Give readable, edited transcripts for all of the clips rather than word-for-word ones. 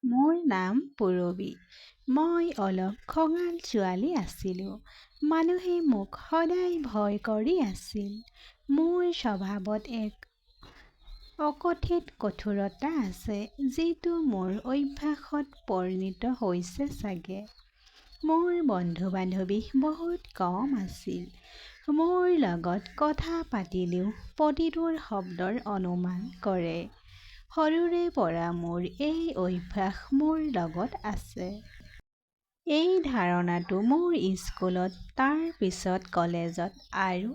মোৰ নাম পূৰবী। মই অলপ খঙাল ছোৱালী আছিলোঁ। মানুহে মোক সদায় ভয় কৰি আছিল। মোৰ স্বভাৱত এক অকথিত কঠোৰতা আছে, যিটো মোৰ অভ্যাসত পৰিণত হৈছে চাগে। মোৰ বন্ধু-বান্ধৱী বহুত কম আছিল। মোৰ লগত কথা পাতিলেও প্ৰতিটোৰ শব্দৰ অনুমান কৰে। সৰুৰে পৰা মোৰ এই অভ্যাস মোৰ লগত আছে। এই ধাৰণাটো মোৰ স্কুলত, তাৰ পিছত কলেজত আৰু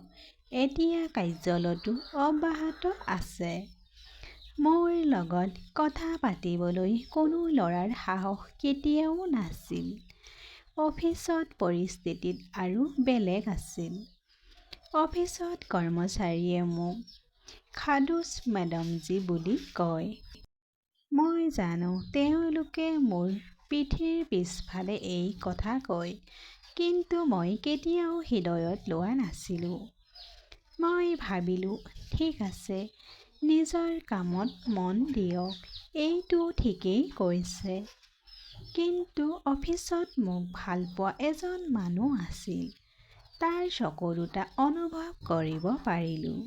এতিয়া কাৰ্যালয়তো অব্যাহত আছে। মোৰ লগত কথা পাতিবলৈ কোনো ল'ৰাৰ সাহস কেতিয়াও নাছিল। অফিচত পৰিস্থিতিত আৰু বেলেগ আছিল। অফিচত কৰ্মচাৰীয়ে মোক খাদুছ মেডামজী বুলি কয়। মই জানো তেওঁলোকে মোৰ পিঠিৰ পিছফালে এই কথা কয়, কিন্তু মই কেতিয়াও হৃদয়ত লোৱা নাছিলোঁ। মই ভাবিলোঁ, ঠিক আছে, নিজৰ কামত মন দিয়ক, এইটো ঠিকেই কৈছে। কিন্তু অফিচত মোক ভাল পোৱা এজন মানুহ আছিল। তাৰ চকু দুটা অনুভৱ কৰিব পাৰিলোঁ।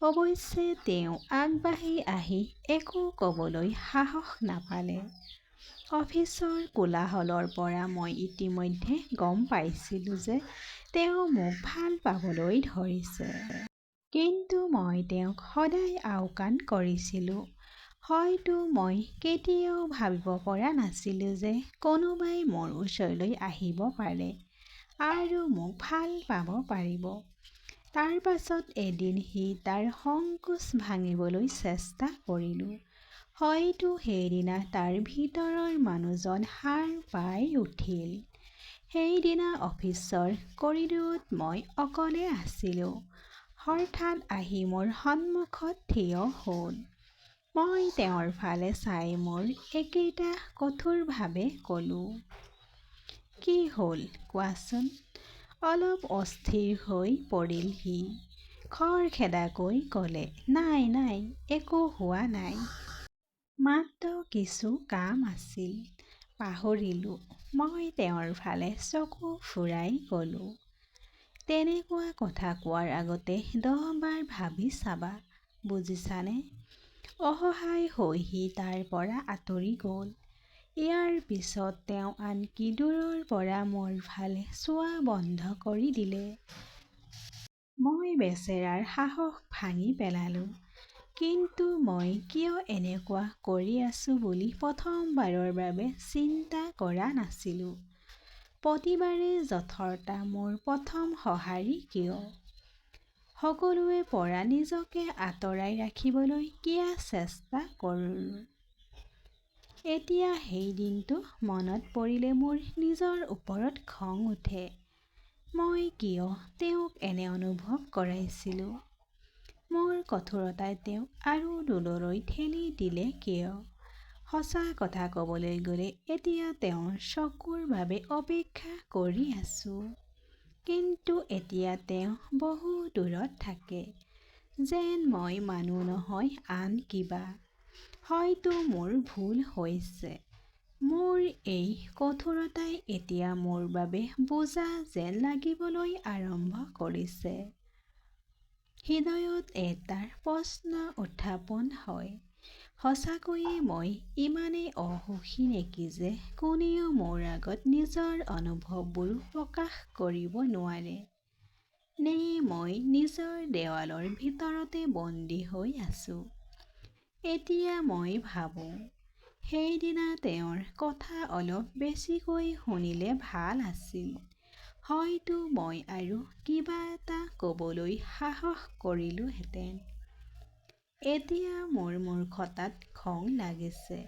অৱশ্যে তেওঁ আগবাঢ়ি আহি একো ক'বলৈ সাহস নাপালে। অফিচৰ কোলাহলৰ পৰা মই ইতিমধ্যে গম পাইছিলোঁ যে তেওঁ মোক ভাল পাবলৈ ধৰিছে। কিন্তু মই তেওঁক সদায় আওকাণ কৰিছিলোঁ। হয়তো মই কেতিয়াও ভাবিব পৰা নাছিলোঁ যে কোনোবাই মোৰ ওচৰলৈ আহিব পাৰে আৰু মোক ভাল পাব পাৰিব। তাৰ পাছত এদিন তাৰ সংকোচ ভাঙিবলৈ চেষ্টা কৰিলোঁ। হয়তো সেইদিনা তাৰ ভিতৰৰ মানুহজন সাৰ পাই উঠিল। সেইদিনা অফিচৰ কৰিডৰত মই অকলে আছিলোঁ। হঠাৎ আহি মোৰ সন্মুখত থিয় হ'ল। মই তেওঁৰ ফালে চাই মোৰ একেটা কঠোৰভাৱে ক'লো, কি হ'ল কোৱাচোন? অলপ অস্থিৰ হৈ পৰিল সি। খৰখেদাকৈ ক'লে, নাই নাই, একো হোৱা নাই। মাত্ৰ কিছু কাম আছিল। পাহৰিলোঁ। মই তেওঁৰ ফালে চকু ফুৰাই ক'লো, তেনেকুৱা কথা কোৱাৰ আগতে 10 বাৰ ভাবি চাবা, বুজিছানে? অসহায় হৈ সি তাৰ পৰা আঁতৰি গ'ল। ইয়াৰ পিছত তেওঁ আনকি দূৰৰ পৰা মোৰ ফালে চোৱা বন্ধ কৰি দিলে। মই বেচেৰাৰ সাহস ভাঙি পেলালোঁ। কিন্তু মই কিয় এনেকুৱা কৰি আছোঁ বুলি প্ৰথমবাৰৰ বাবে চিন্তা কৰা নাছিলোঁ। প্ৰতিবাৰে যথৰতা মোৰ প্ৰথম সঁহাৰি কিয়? সকলোৰে পৰা নিজকে আঁতৰাই ৰাখিবলৈ কিয় চেষ্টা কৰিলোঁ? এতিয়া সেই দিনটো মনত পৰিলে মোৰ নিজৰ ওপৰত খং উঠে। মই কিয় তেওঁক এনে অনুভৱ কৰাইছিলোঁ? মোৰ কঠোৰতাই তেওঁক আৰু দূৰলৈ ঠেলি দিলে কিয়? সঁচা কথা ক'বলৈ গ'লে এতিয়া তেওঁৰ চকুৰ বাবে অপেক্ষা কৰি আছোঁ। কিন্তু এতিয়া তেওঁ বহু দূৰত থাকে। যেন মই মানুহ নহয়, আন কিবা। হয়তো মোৰ ভুল হৈছে। মোৰ এই কঠোৰতাই এতিয়া মোৰ বাবে বোজা যেন লাগিবলৈ আৰম্ভ কৰিছে। হৃদয়ত এটা প্ৰশ্ন উত্থাপন হয়, সঁচাকৈয়ে মই ইমানেই অসুখী নেকি যে কোনেও মোৰ আগত নিজৰ অনুভৱবোৰ প্ৰকাশ কৰিব নোৱাৰে? নে মই নিজৰ দেৱালৰ ভিতৰতে বন্দী হৈ আছোঁ? এতিয়া মই ভাবোঁ, সেইদিনা তেওঁৰ কথা অলপ বেছিকৈ শুনিলে ভাল আছিল। হয়তো মই আৰু কিবা এটা ক'বলৈ সাহস কৰিলোঁহেঁতেন। এতিয়া মোৰ মূৰ্খতাত খং লাগিছে।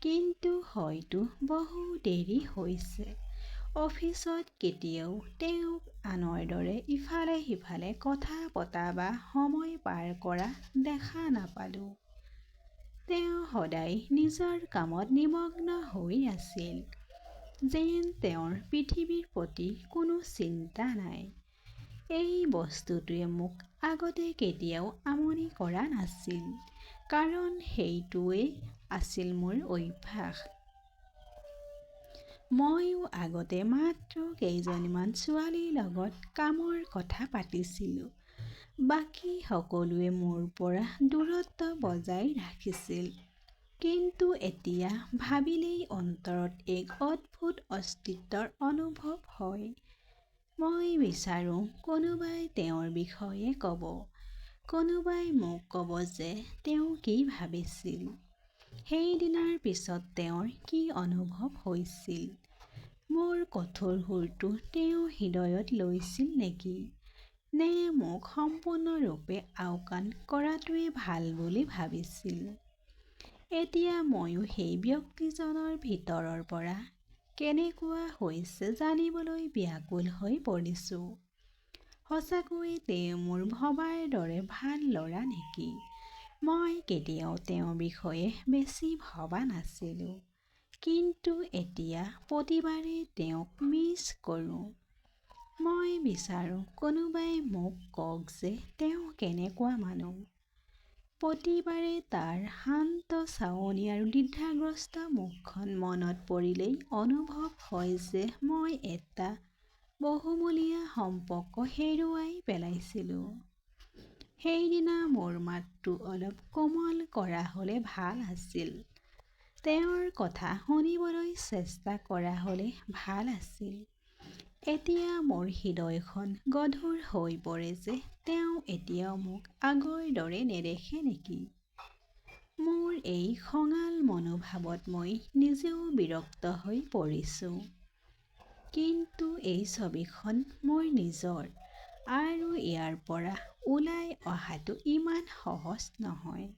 কিন্তু হয়তো বহু দেৰি হৈছে। অফিচত কেতিয়াও তেওঁক আনৰ দৰে ইফালে সিফালে কথা পতা বা সময় পাৰ কৰা দেখা নাপালোঁ। তেওঁ সদায় নিজৰ কামত নিমগ্ন হৈ আছিল। যেন তেওঁৰ পৃথিৱীৰ প্ৰতি কোনো চিন্তা নাই। এই বস্তুটোৱে মোক আগতে কেতিয়াও আমনি কৰা নাছিল। কাৰণ সেইটোৱেই আছিল মোৰ অভ্যাস। ময়ো আগতে মাত্ৰ কেইজনীমান ছোৱালীৰ লগত কামৰ কথা পাতিছিলোঁ। বাকী সকলোৱে মোৰ পৰা দূৰত্ব বজাই ৰাখিছিল। কিন্তু এতিয়া ভাবিলেই অন্তৰত এক অদ্ভুত অস্তিত্বৰ অনুভৱ হয়। মই বিচাৰোঁ কোনোবাই তেওঁৰ বিষয়ে ক'ব, কোনোবাই মোক ক'ব যে তেওঁ কি ভাবিছিল। সেইদিনাৰ পিছত তেওঁৰ কি অনুভৱ হৈছিল। মোৰ কঠোৰ সুৰটো তেওঁ হৃদয়ত লৈছিল নেকি? নে মোক সম্পূৰ্ণৰূপে আওকাণ কৰাটোৱে ভাল বুলি ভাবিছিল? এতিয়া ময়ো সেই ব্যক্তিজনৰ ভিতৰৰ পৰা কেনেকুৱা হৈছে জানিবলৈ ব্যাকুল হৈ পৰিছোঁ। সঁচাকৈয়ে তেওঁ মোৰ ভবাৰ দৰে ভাল ল'ৰা নেকি? মই কেতিয়াও তেওঁৰ বিষয়ে বেছি ভবা নাছিলোঁ। কিন্তু এতিয়া প্ৰতিবাৰে তেওঁক মিছ কৰোঁ। মই বিচাৰোঁ কোনোবাই মোক কওক যে তেওঁ কেনেকুৱা মানুহ। প্ৰতিবাৰে তাৰ শান্ত চাৱনি আৰু দ্বিধাগ্ৰস্ত মুখখন মনত পৰিলেই অনুভৱ হয় যে মই এটা বহুমূলীয়া সম্পৰ্ক হেৰুৱাই পেলাইছিলোঁ। সেইদিনা মোৰ মাতটো অলপ কোমল কৰা হ'লে ভাল আছিল। তেওঁৰ কথা শুনিবলৈ চেষ্টা কৰা হ'লে ভাল আছিল। এতিয়া মোৰ হৃদয়খন গধুৰ হৈ পৰে যে তেওঁ এতিয়াও মোক আগৰ দৰে নেদেখে নেকি? মোৰ এই খঙাল মনোভাৱত মই নিজেও বিৰক্ত হৈ পৰিছোঁ। কিন্তু এই ছবিখন মোৰ নিজৰ, আৰু ইয়াৰ পৰা ওলাই অহাটো ইমান সহজ নহয়।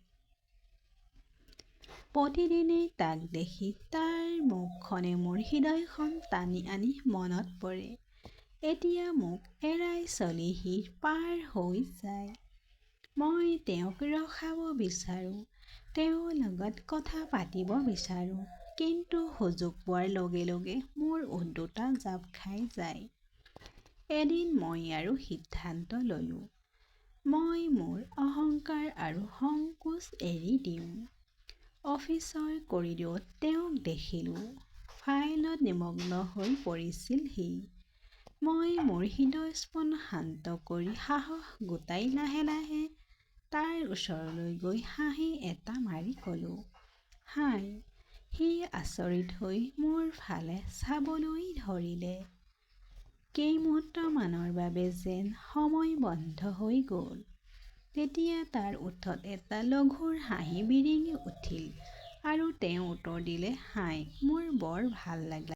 প্ৰতিদিনে তাক দেখি তাৰ মুখখনে মোৰ হৃদয়খন টানি আনি মনত পৰে। এতিয়া মোক এৰাই চলি সি পাৰ হৈ যায়। মই তেওঁক ৰখাব বিচাৰোঁ, তেওঁৰ লগত কথা পাতিব বিচাৰোঁ। কিন্তু সুযোগ পোৱাৰ লগে লগে মোৰ ওঠ দুটা জাপ খাই যায়। এদিন মই আৰু সিদ্ধান্ত ল'লোঁ। মই মোৰ অহংকাৰ আৰু সংকোচ এৰি দিওঁ। অফিচৰ কৰিডৰত তেওঁক দেখিলোঁ। ফাইলত নিমগ্ন হৈ পৰিছিল সি। মই মোৰ হৃদস্পন্দন শান্ত কৰি সাহস গোটাই লাহে লাহে তাৰ ওচৰলৈ গৈ হাঁহি এটা মাৰি ক'লোঁ, হাই। সি আচৰিত হৈ মোৰ ফালে চাবলৈ ধৰিলে। কেইমুহূৰ্তমানৰ বাবে যেন সময় বন্ধ হৈ গ'ল। তেতিয়া তাৰ ওঠত এটা লঘু হাঁহি বিৰিঙি উঠিল আৰু তেওঁ উত্তৰ দিলে, হাই, মোৰ বৰ ভাল লাগিল।